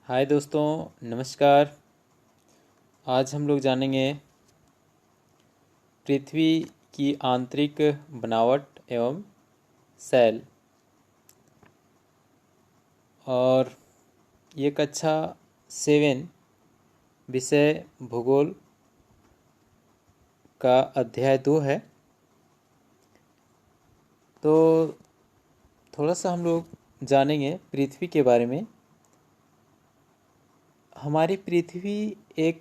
हाय दोस्तों, नमस्कार। आज हम लोग जानेंगे पृथ्वी की आंतरिक बनावट एवं शैल। और ये कक्षा 7 विषय भूगोल का अध्याय 2 है। तो थोड़ा सा हम लोग जानेंगे पृथ्वी के बारे में। हमारी पृथ्वी एक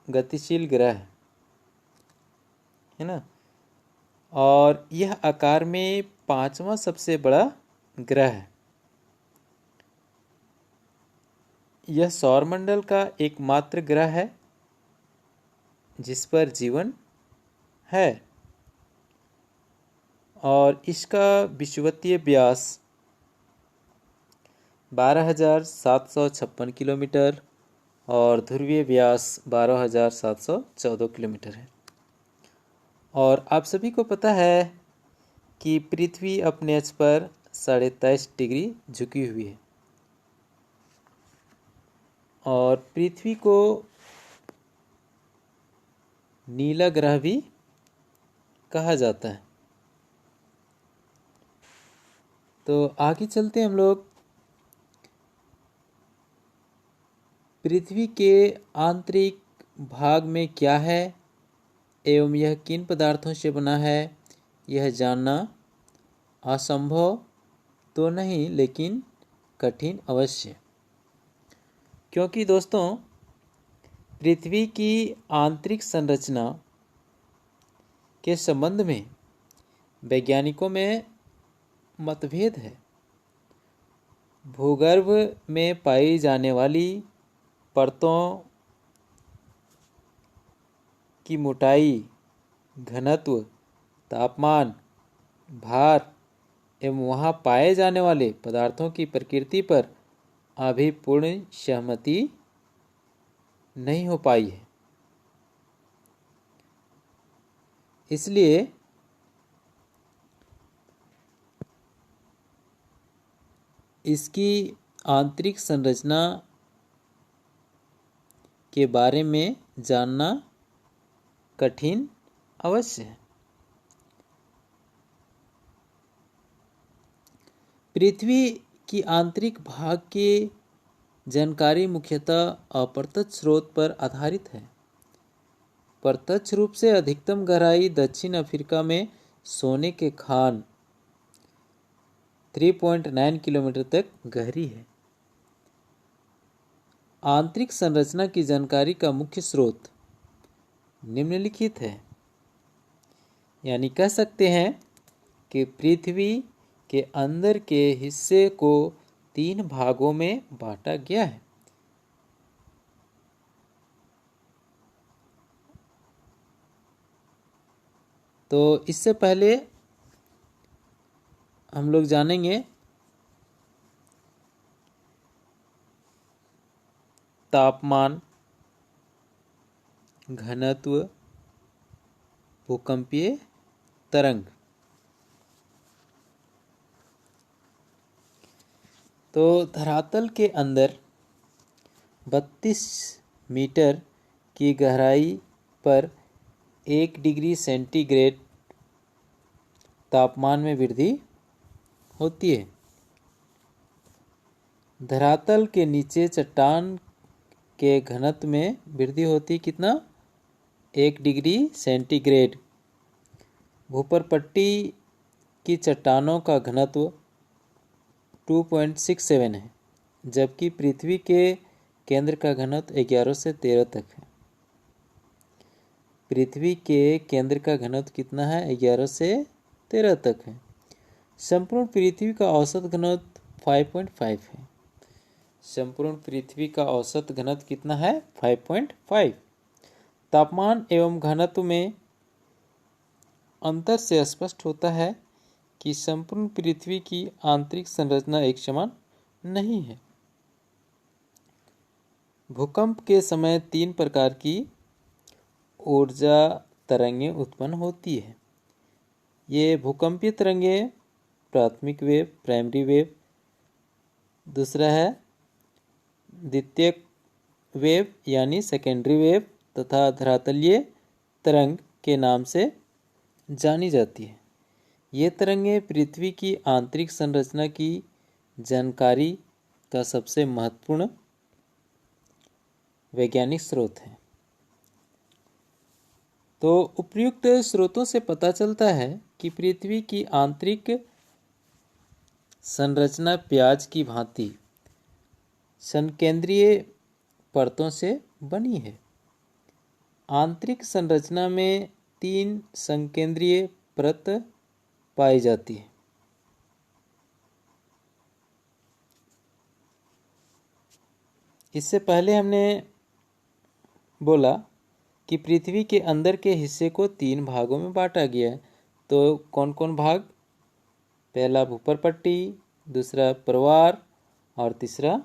गतिशील ग्रह है ना, और यह आकार में 5वां सबसे बड़ा ग्रह है। यह सौरमंडल का एकमात्र ग्रह है जिस पर जीवन है, और इसका विषुवतीय व्यास 12,756 किलोमीटर और ध्रुवीय व्यास 12,714 किलोमीटर है। और आप सभी को पता है कि पृथ्वी अपने अक्ष पर 23.5 डिग्री झुकी हुई है, और पृथ्वी को नीला ग्रह भी कहा जाता है। तो आगे चलते हैं हम लोग। पृथ्वी के आंतरिक भाग में क्या है एवं यह किन पदार्थों से बना है, यह जानना असंभव तो नहीं, लेकिन कठिन अवश्य। क्योंकि दोस्तों, पृथ्वी की आंतरिक संरचना के संबंध में वैज्ञानिकों में मतभेद है। भूगर्भ में पाई जाने वाली परतों की मोटाई, घनत्व, तापमान, भार एवं वहाँ पाए जाने वाले पदार्थों की प्रकृति पर अभी पूर्ण सहमति नहीं हो पाई है। इसलिए इसकी आंतरिक संरचना के बारे में जानना कठिन अवश्य है। पृथ्वी की आंतरिक भाग की जानकारी मुख्यतः अप्रत्यक्ष स्रोत पर आधारित है। प्रत्यक्ष रूप से अधिकतम गहराई दक्षिण अफ्रीका में सोने के खान 3.9 किलोमीटर तक गहरी है। आंतरिक संरचना की जानकारी का मुख्य स्रोत निम्नलिखित है। यानी कह सकते हैं कि पृथ्वी के अंदर के हिस्से को 3 भागों में बांटा गया है। तो इससे पहले हम लोग जानेंगे तापमान, घनत्व, भूकंपीय तरंग। तो धरातल के अंदर 32 मीटर की गहराई पर 1 डिग्री सेंटीग्रेड तापमान में वृद्धि होती है। धरातल के नीचे चट्टान के घनत्व में वृद्धि होती है कितना? 1 डिग्री सेंटीग्रेड। भूपर-पट्टी की चट्टानों का घनत्व 2.67 है, जबकि पृथ्वी के केंद्र का घनत्व 11 से 13 तक है। पृथ्वी के केंद्र का घनत्व कितना है? 11 से 13 तक है। संपूर्ण पृथ्वी का औसत घनत्व 5.5 है। संपूर्ण पृथ्वी का औसत घनत्व कितना है? 5.5। तापमान एवं घनत्व में अंतर से स्पष्ट होता है कि संपूर्ण पृथ्वी की आंतरिक संरचना एक समान नहीं है। भूकंप के समय 3 प्रकार की ऊर्जा तरंगें उत्पन्न होती है। ये भूकंपीय तरंगें प्राथमिक वेव, प्राइमरी वेव। दूसरा है द्वितीयक वेव यानी सेकेंडरी वेव तथा धरातलीय तरंग के नाम से जानी जाती है। ये तरंगें पृथ्वी की आंतरिक संरचना की जानकारी का सबसे महत्वपूर्ण वैज्ञानिक स्रोत है। तो उपयुक्त स्रोतों से पता चलता है कि पृथ्वी की आंतरिक संरचना प्याज की भांति संकेंद्रीय परतों से बनी है। आंतरिक संरचना में 3 संकेंद्रीय परत पाई जाती है। इससे पहले हमने बोला कि पृथ्वी के अंदर के हिस्से को 3 भागों में बांटा गया है। तो कौन कौन भाग? पहला भूपर पट्टी, दूसरा परवार और तीसरा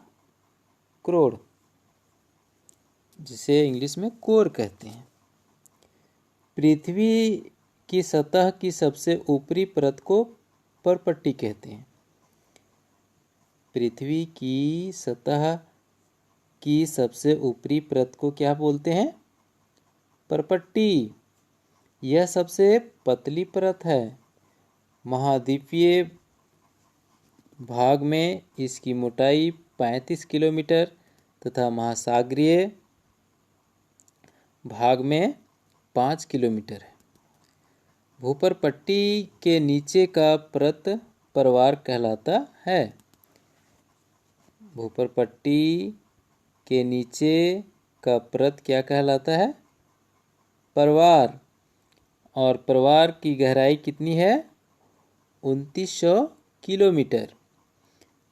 क्रोड़, जिसे इंग्लिश में कोर कहते हैं। पृथ्वी की सतह की सबसे ऊपरी परत को परपट्टी कहते हैं। पृथ्वी की सतह की सबसे ऊपरी परत को क्या बोलते हैं? परपट्टी। यह सबसे पतली परत है। महाद्वीपीय भाग में इसकी मोटाई 35 किलोमीटर तथा महासागरीय भाग में 5 किलोमीटर है। भूपरपट्टी के नीचे का परत परवार कहलाता है। भूपरपट्टी के नीचे का परत क्या कहलाता है? परवार। और परवार की गहराई कितनी है? 2900 किलोमीटर।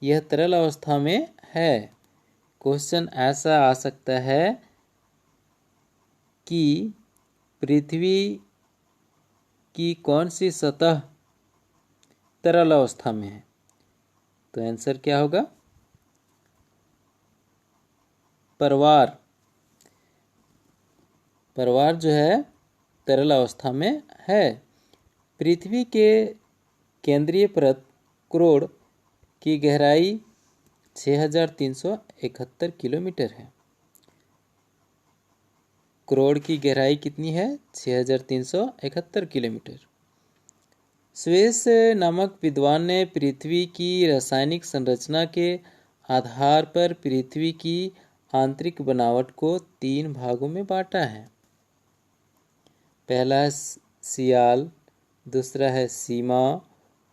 यह तरल अवस्था में है। क्वेश्चन ऐसा आ सकता है कि पृथ्वी की कौन सी सतह तरल अवस्था में है? तो आंसर क्या होगा? परवार। परवार जो है तरल अवस्था में है। पृथ्वी के केंद्रीय परत क्रोड़ की गहराई 6371 किलोमीटर है। क्रोड़ की गहराई कितनी है? 6371 किलोमीटर। स्वेस नामक विद्वान ने पृथ्वी की रासायनिक संरचना के आधार पर पृथ्वी की आंतरिक बनावट को 3 भागों में बांटा है। पहला है सियाल, दूसरा है सीमा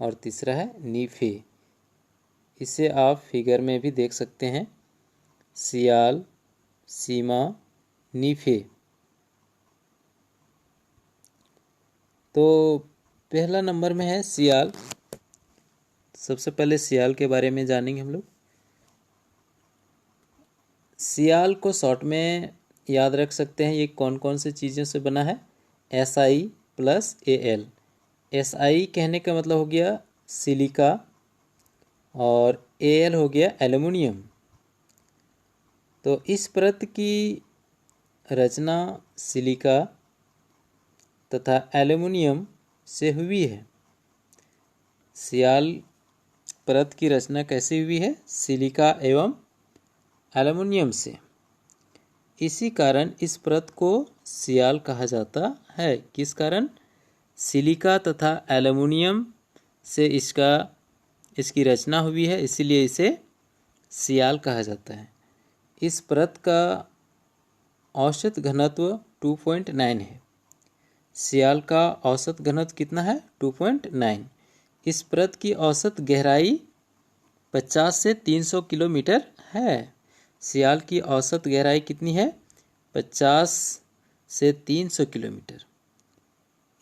और तीसरा है नीफे। इसे आप फिगर में भी देख सकते हैं। सियाल, सीमा, नीफे। तो पहला नंबर में है सियाल। सबसे पहले सियाल के बारे में जानेंगे हम लोग। सियाल को शॉर्ट में याद रख सकते हैं। ये कौन कौन से चीज़ों से बना है? Si plus Al। Si कहने का मतलब हो गया सिलिका और Al हो गया एल्युमिनियम। तो इस परत की रचना सिलिका तथा एल्युमिनियम से हुई है। सियाल परत की रचना कैसे हुई है? सिलिका एवं एल्युमिनियम से। इसी कारण इस परत को सियाल कहा जाता है। किस कारण? सिलिका तथा एल्युमिनियम से इसकी रचना हुई है, इसीलिए इसे सियाल कहा जाता है। इस परत का औसत घनत्व 2.9 है। सियाल का औसत घनत्व कितना है? 2.9। इस परत की औसत गहराई 50 से 300 किलोमीटर है। सियाल की औसत गहराई कितनी है? 50 से 300 किलोमीटर।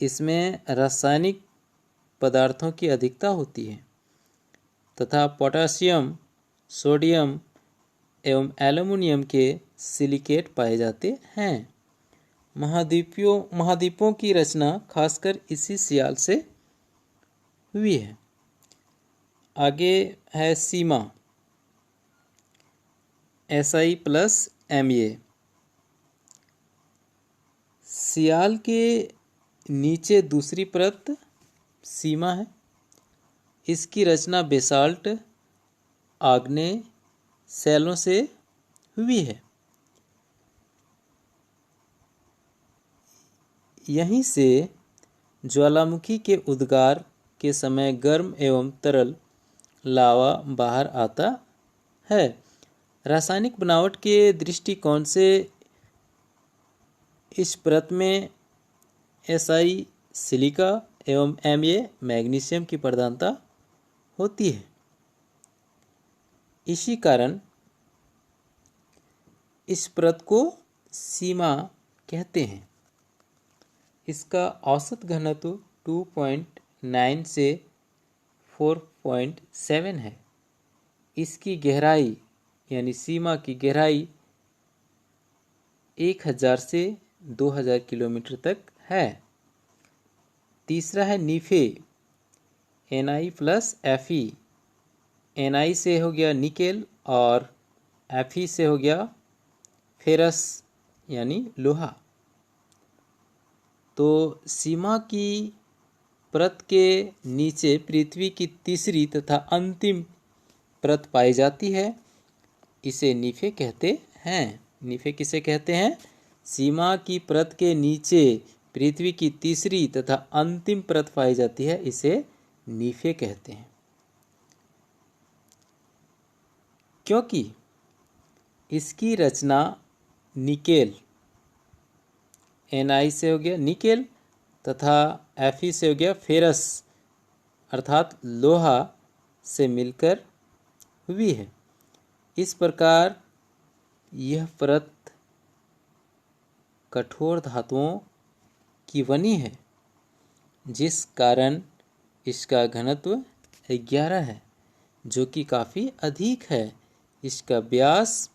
इसमें रासायनिक पदार्थों की अधिकता होती है तथा पोटेशियम, सोडियम एवं एल्युमिनियम के सिलिकेट पाए जाते हैं। महाद्वीपों की रचना खासकर इसी सियाल से हुई है। आगे है सीमा। Si plus Ma। सियाल के नीचे दूसरी परत सीमा है। इसकी रचना बेसाल्ट, आग्नेय शैलों से हुई है। यहीं से ज्वालामुखी के उद्गार के समय गर्म एवं तरल लावा बाहर आता है। रासायनिक बनावट के दृष्टिकोण से इस परत में SI सिलिका एवं Ma मैग्नीशियम की प्रधानता होती है। इसी कारण इस परत को सीमा कहते हैं। इसका औसत घनत्व 2.9 से 4.7 है। इसकी गहराई यानी सीमा की गहराई 1000 से 2000 किलोमीटर तक है। तीसरा है नीफे, Na+Fe। Na से हो गया निकेल और Fe से हो गया फेरस यानी लोहा। तो सीमा की परत के नीचे पृथ्वी की तीसरी तथा अंतिम परत पाई जाती है। इसे नीफे कहते हैं। नीफे किसे कहते हैं? सीमा की परत के नीचे पृथ्वी की तीसरी तथा अंतिम परत पाई जाती है, इसे नीफे कहते हैं। क्योंकि इसकी रचना निकेल, Na से हो गया निकेल तथा Fe से हो गया फेरस अर्थात लोहा से मिलकर हुई है। इस प्रकार यह परत कठोर धातुओं की बनी है, जिस कारण इसका घनत्व 11 है, जो कि काफ़ी अधिक है। इसका व्यास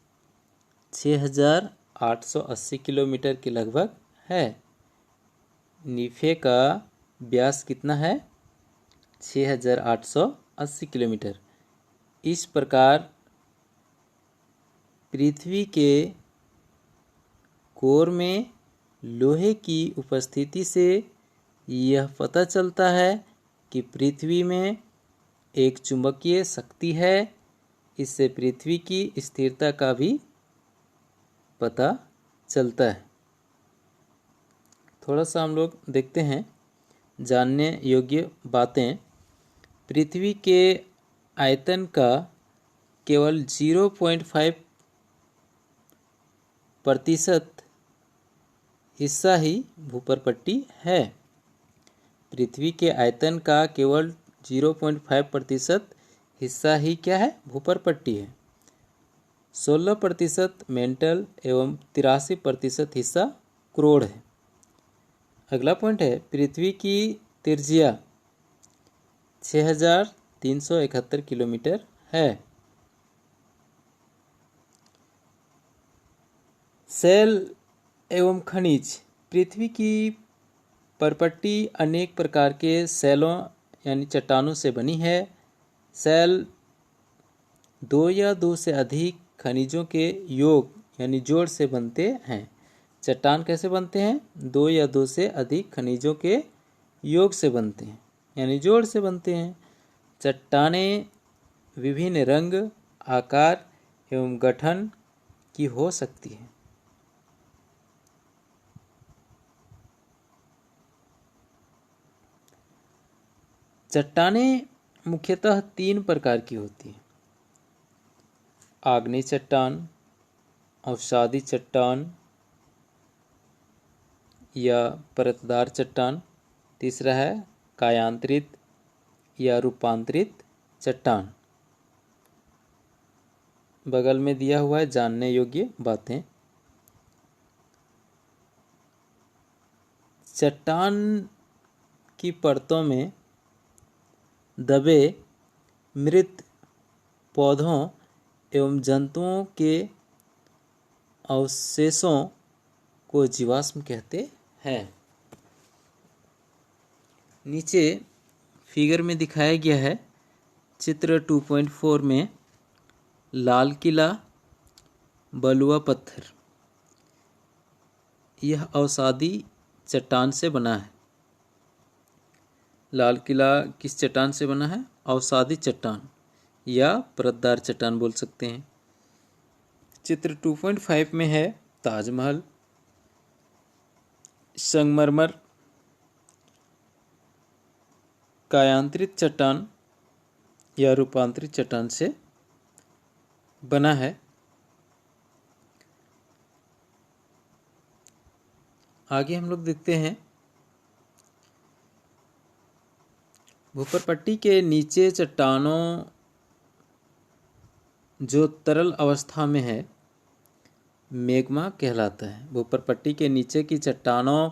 6880 किलोमीटर के लगभग है। नीफे का व्यास कितना है? 6880 किलोमीटर। इस प्रकार पृथ्वी के कोर में लोहे की उपस्थिति से यह पता चलता है कि पृथ्वी में एक चुंबकीय शक्ति है। इससे पृथ्वी की स्थिरता का भी पता चलता है। थोड़ा सा हम लोग देखते हैं जानने योग्य बातें। पृथ्वी के आयतन का केवल 0.5% हिस्सा ही भूपर्पट्टी है। पृथ्वी के आयतन का केवल 0.5% हिस्सा ही क्या है? भूपर्पट्टी है। 16% मेंटल एवं 83% हिस्सा क्रोड़ है। अगला पॉइंट है पृथ्वी की त्रिज्या 6371 किलोमीटर है। सेल एवं खनिज। पृथ्वी की परपट्टी अनेक प्रकार के सेलों यानी चट्टानों से बनी है। सेल 2 या 2 से अधिक खनिजों के योग यानी जोड़ से बनते हैं। चट्टान कैसे बनते हैं? 2 या 2 से अधिक खनिजों के योग से बनते हैं यानी जोड़ से बनते हैं। चट्टानें विभिन्न रंग, आकार एवं गठन की हो सकती हैं। चट्टानें मुख्यतः 3 प्रकार की होती हैं: आग्नेय चट्टान, अवसादी चट्टान या परतदार चट्टान। तीसरा है कायांतरित या रूपांतरित चट्टान। बगल में दिया हुआ है जानने योग्य बातें। चट्टान की परतों में दबे मृत पौधों एवं जंतुओं के अवशेषों को जीवाश्म कहते हैं। नीचे फिगर में दिखाया गया है चित्र 2.4 में लाल किला बलुआ पत्थर। यह अवसादी चट्टान से बना है। लाल किला किस चट्टान से बना है? अवसादी चट्टान या परतदार चट्टान बोल सकते हैं। चित्र 2.5 में है ताजमहल संगमरमर कायांतरित चट्टान या रूपांतरित चट्टान से बना है। आगे हम लोग देखते हैं भूपरपट्टी के नीचे चट्टानों जो तरल अवस्था में है मैग्मा कहलाता है। भूपरपट्टी के नीचे की चट्टानों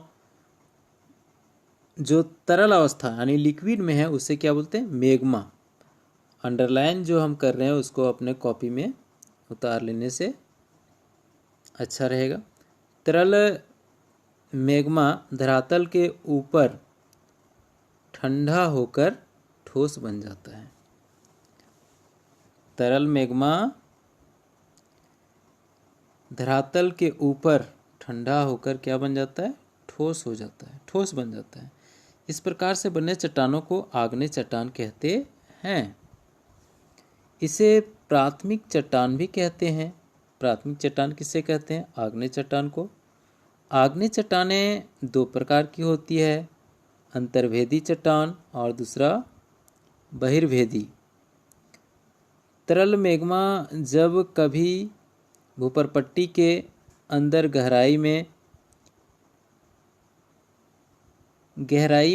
जो तरल अवस्था यानी लिक्विड में है उसे क्या बोलते हैं? मैग्मा। अंडरलाइन जो हम कर रहे हैं उसको अपने कॉपी में उतार लेने से अच्छा रहेगा। तरल मैग्मा धरातल के ऊपर ठंडा होकर ठोस बन जाता है। तरल मैग्मा धरातल के ऊपर ठंडा होकर क्या बन जाता है? ठोस हो जाता है, ठोस बन जाता है। इस प्रकार से बने चट्टानों को आग्नेय चट्टान कहते हैं। इसे प्राथमिक चट्टान भी कहते हैं। प्राथमिक चट्टान किसे कहते हैं? आग्नेय चट्टान को। आग्नेय चट्टानें दो प्रकार की होती है, अंतर्भेदी चट्टान और दूसरा बहिर्भेदी। तरल मैग्मा जब कभी भूपरपट्टी के अंदर गहराई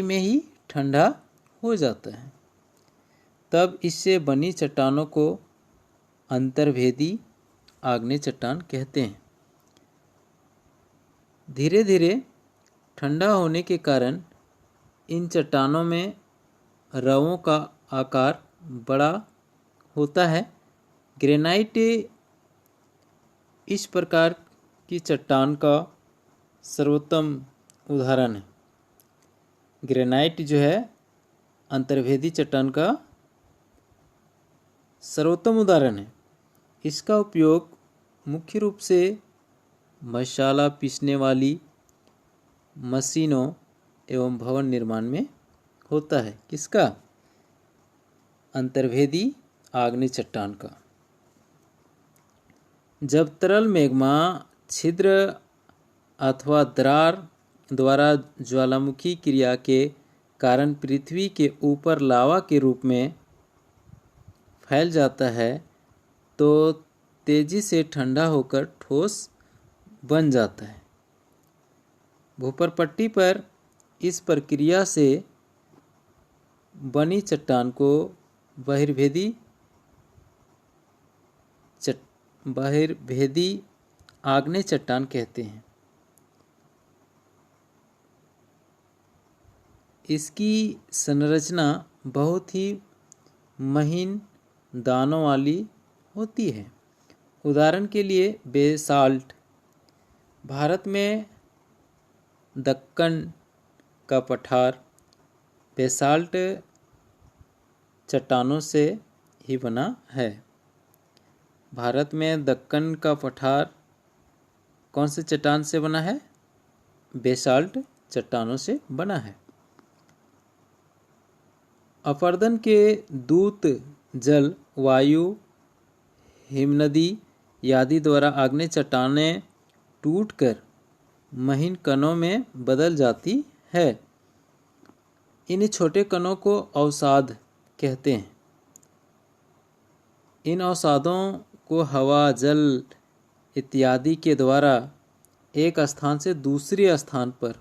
में ही ठंडा हो जाता है, तब इससे बनी चट्टानों को अंतर्भेदी आग्नेय चट्टान कहते हैं। धीरे धीरे ठंडा होने के कारण इन चट्टानों में रवों का आकार बड़ा होता है। ग्रेनाइट इस प्रकार की चट्टान का सर्वोत्तम उदाहरण है। ग्रेनाइट जो है अंतर्भेदी चट्टान का सर्वोत्तम उदाहरण है। इसका उपयोग मुख्य रूप से मसाला पीसने वाली मशीनों एवं भवन निर्माण में होता है। किसका? अंतर्भेदी आग्नेय चट्टान का। जब तरल मैग्मा छिद्र अथवा दरार द्वारा ज्वालामुखी क्रिया के कारण पृथ्वी के ऊपर लावा के रूप में फैल जाता है तो तेजी से ठंडा होकर ठोस बन जाता है। भूपरपट्टी पर इस प्रक्रिया से बनी चट्टान को बहिर्भेदी आग्नेय चट्टान कहते हैं। इसकी संरचना बहुत ही महीन दानों वाली होती है। उदाहरण के लिए बेसाल्ट। भारत में दक्कन का पठार बेसाल्ट चट्टानों से ही बना है। भारत में दक्कन का पठार कौन से चट्टान से बना है? बेसाल्ट चट्टानों से बना है। अपर्दन के दूत जल, वायु, हिमनदी आदि द्वारा आग्नेय चट्टानें टूटकर महीन कणों में बदल जाती है। इन छोटे कणों को अवसाद कहते हैं। इन अवसादों को हवा, जल इत्यादि के द्वारा एक स्थान से दूसरे स्थान पर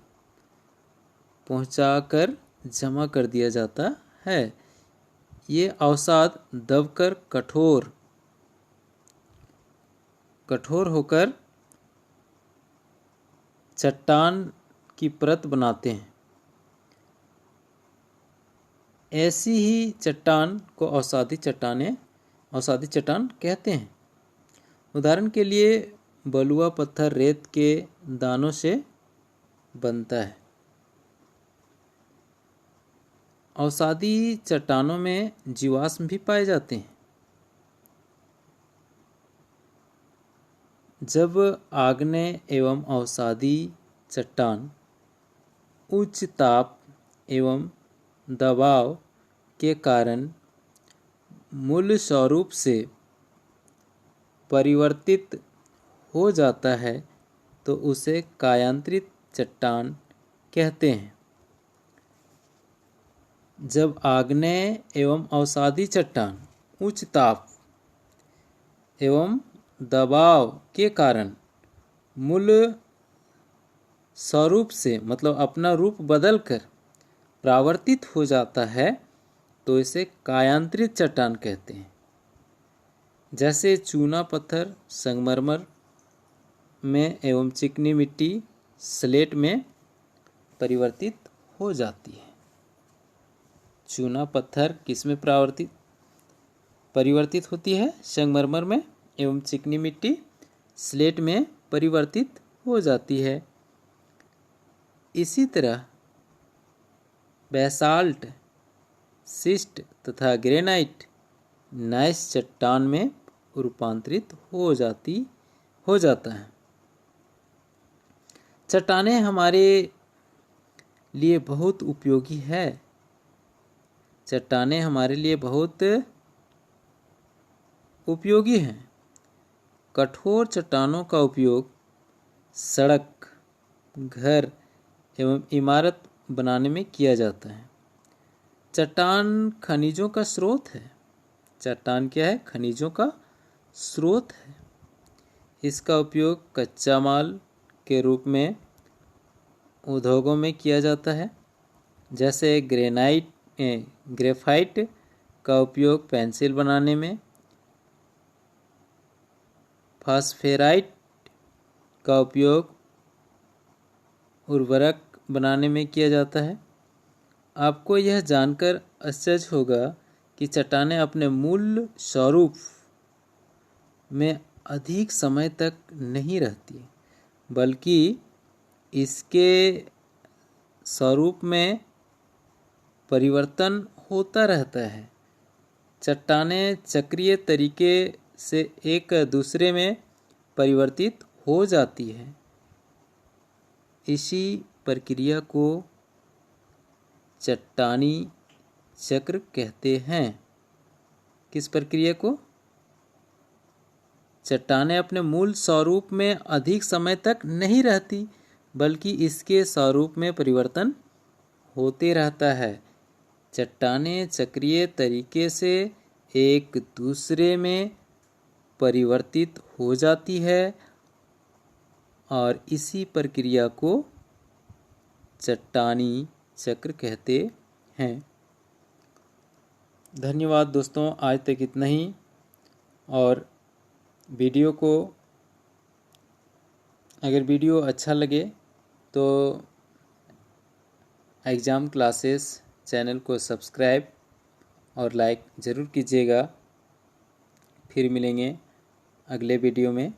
पहुंचाकर जमा कर दिया जाता है। ये अवसाद दबकर कठोर होकर चट्टान की परत बनाते हैं। ऐसी ही चट्टान को अवसादी चट्टान कहते हैं। उदाहरण के लिए बलुआ पत्थर रेत के दानों से बनता है। अवसादी चट्टानों में जीवाश्म भी पाए जाते हैं। जब आग्नेय एवं अवसादी चट्टान उच्च ताप एवं दबाव के कारण मूल स्वरूप से परिवर्तित हो जाता है तो उसे कायांतरित चट्टान कहते हैं। जब आग्नेय एवं अवसादी चट्टान उच्च ताप एवं दबाव के कारण मूल स्वरूप से मतलब अपना रूप बदलकर परावर्तित हो जाता है तो इसे कायांतरित चट्टान कहते हैं। जैसे चूना पत्थर संगमरमर में एवं चिकनी मिट्टी स्लेट में परिवर्तित हो जाती है। चूना पत्थर किस में परिवर्तित होती है? संगमरमर में, एवं चिकनी मिट्टी स्लेट में परिवर्तित हो जाती है। इसी तरह बेसाल्ट, शिस्ट तथा ग्रेनाइट नाइस चट्टान में रूपांतरित हो जाता है। चट्टानें हमारे लिए बहुत उपयोगी है। चट्टानें हमारे लिए बहुत उपयोगी हैं। कठोर चट्टानों का उपयोग सड़क, घर एवं इमारत बनाने में किया जाता है। चट्टान खनिजों का स्रोत है। चट्टान क्या है? खनिजों का स्रोत है। इसका उपयोग कच्चा माल के रूप में उद्योगों में किया जाता है। जैसे ग्रेफाइट का उपयोग पेंसिल बनाने में, फास्फेराइट का उपयोग उर्वरक बनाने में किया जाता है। आपको यह जानकर आश्चर्य होगा कि चट्टानें अपने मूल स्वरूप में अधिक समय तक नहीं रहती, बल्कि इसके स्वरूप में परिवर्तन होता रहता है। चट्टानें चक्रीय तरीके से एक दूसरे में परिवर्तित हो जाती है। इसी प्रक्रिया को चट्टानी चक्र कहते हैं। किस प्रक्रिया को? चट्टानें अपने मूल स्वरूप में अधिक समय तक नहीं रहती, बल्कि इसके स्वरूप में परिवर्तन होते रहता है। चट्टानें चक्रीय तरीके से एक दूसरे में परिवर्तित हो जाती है और इसी प्रक्रिया को चट्टानी चक्र कहते हैं। धन्यवाद दोस्तों, आज तक इतना ही। और वीडियो को अगर वीडियो अच्छा लगे तो एग्ज़ाम क्लासेस चैनल को सब्सक्राइब और लाइक ज़रूर कीजिएगा। फिर मिलेंगे अगले वीडियो में।